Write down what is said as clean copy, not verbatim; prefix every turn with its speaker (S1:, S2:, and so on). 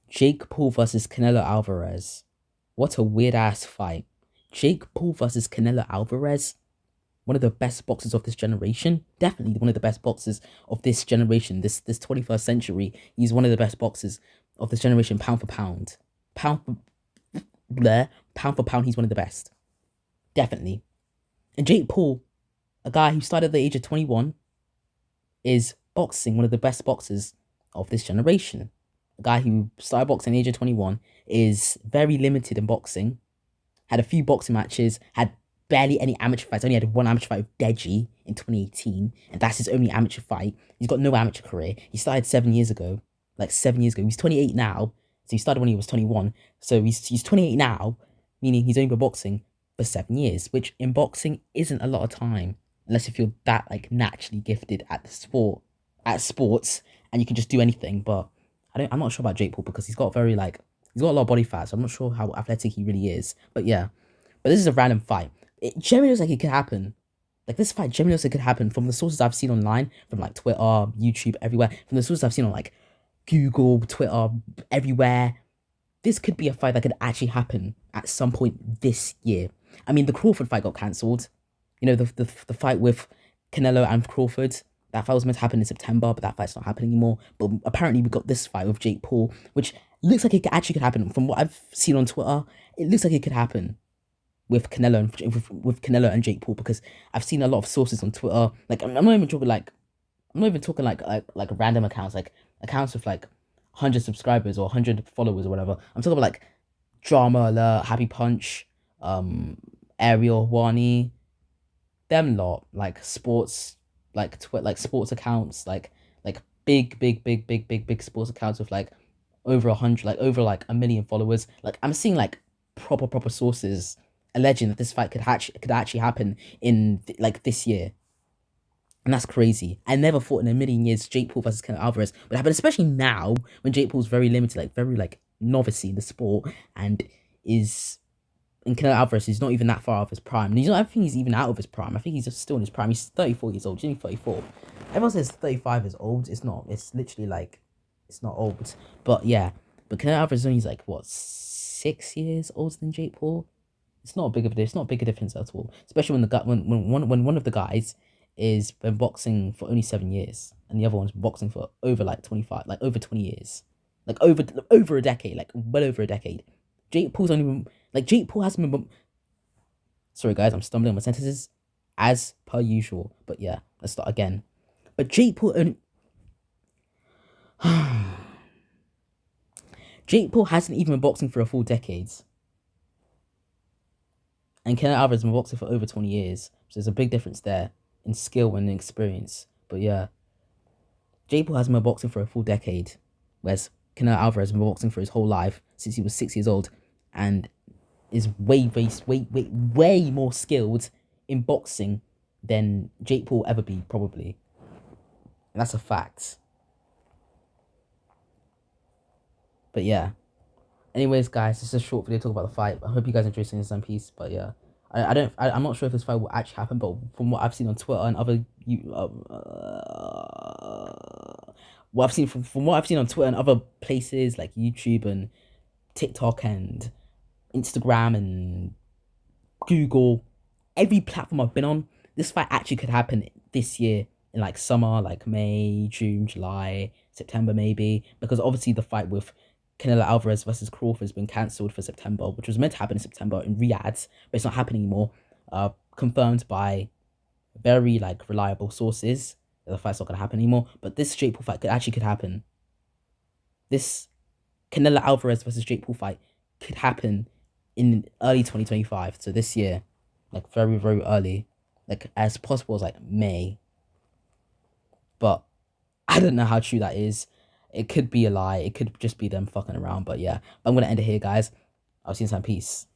S1: Jake Paul versus Canelo Alvarez. What a weird ass fight. Jake Paul versus Canelo Alvarez. One of the best boxers of this generation. Definitely one of the best boxers of this generation. This 21st century. He's one of the best boxers of this generation, pound for pound. Pound for pound for pound, he's one of the best. Definitely. And Jake Paul, a guy who started at the age of 21, is boxing one of the best boxers of this generation. A guy who started boxing at the age of 21 is very limited in boxing, had a few boxing matches, had barely any amateur fights, only had one amateur fight with Deji in 2018, and that's his only amateur fight. He's got no amateur career. He started 7 years ago, like 7 years ago. He's 28 now, so he started when he was 21. So he's 28 now, meaning he's only been boxing for 7 years, which in boxing isn't a lot of time, unless if you're that like naturally gifted at the sport, at sports, and you can just do anything. But I'm not sure about Jake Paul because he's got he's got a lot of body fat, so I'm not sure how athletic he really is. But yeah, but this is a random fight. It generally looks like it could happen. Like this fight generally looks like it could happen from the sources I've seen online, from like Twitter, YouTube, everywhere. From the sources I've seen on like Google, Twitter, everywhere. This could be a fight that could actually happen at some point this year. I mean, the Crawford fight got cancelled. You know, the fight with Canelo and Crawford. That fight was meant to happen in September, but that fight's not happening anymore. But apparently we got this fight with Jake Paul, which looks like it actually could happen. From what I've seen on Twitter, it looks like it could happen with Canelo with Canelo and Jake Paul, because I've seen a lot of sources on Twitter. Like I'm not even talking like random accounts, like accounts with like 100 subscribers or 100 followers or whatever. I'm talking about like Drama Alert, Happy Punch, Ariel Wani, them lot, like sports, like sports accounts, like big sports accounts with like over 100, like over like a million followers. Like I'm seeing like proper sources alleging that this fight could actually happen in like this year. And that's crazy. I never thought in a million years Jake Paul versus Canelo Alvarez would happen, especially now when Jake Paul's very limited, like very like novice in the sport, and is and Canelo Alvarez is not even that far off his prime. And he's not. I think he's even out of his prime. I think he's just still in his prime. He's 34 years old. He's only 34. Everyone says 35 is old. It's not. It's literally like, it's not old. But yeah. But Canelo Alvarez is only like what, 6 years older than Jake Paul. It's not a big of a. It's not a big difference at all. Especially when when one of the guys is been boxing for only 7 years, and the other one's been boxing for over like 25, like over 20 years, like over a decade, like well over a decade. Jake Paul's only been, like Jake Paul hasn't been. Sorry guys, I'm stumbling on my sentences as per usual. But yeah, let's start again. But Jake Paul only. Jake Paul hasn't even been boxing for a full decade. And Canelo Alvarez has been boxing for over 20 years. So there's a big difference there in skill and experience. But yeah, Jake Paul hasn't been boxing for a full decade, whereas Canelo Alvarez has been boxing for his whole life since he was 6 years old, and is way more skilled in boxing than Jake Paul will ever be, probably. And that's a fact. But yeah. Anyways, guys, this is a short video talk about the fight. I hope you guys enjoyed seeing this in peace. But yeah, I'm not sure if this fight will actually happen. But from what I've seen on Twitter and other what I've seen from what I've seen on Twitter and other places like YouTube and TikTok and Instagram and Google, every platform I've been on, this fight actually could happen this year in like summer, like May, June, July, September maybe, because obviously the fight with Canelo Alvarez versus Crawford has been cancelled for September, which was meant to happen in September in Riyadh, but it's not happening anymore. Confirmed by very like reliable sources that the fight's not gonna happen anymore. But this Jake Paul fight could happen. This Canelo Alvarez versus Jake Paul fight could happen in early 2025, so this year, like very early, like as possible as like May. But I don't know how true that is. It could be a lie. It could just be them fucking around. But yeah, I'm gonna end it here, guys. I'll see you in some peace.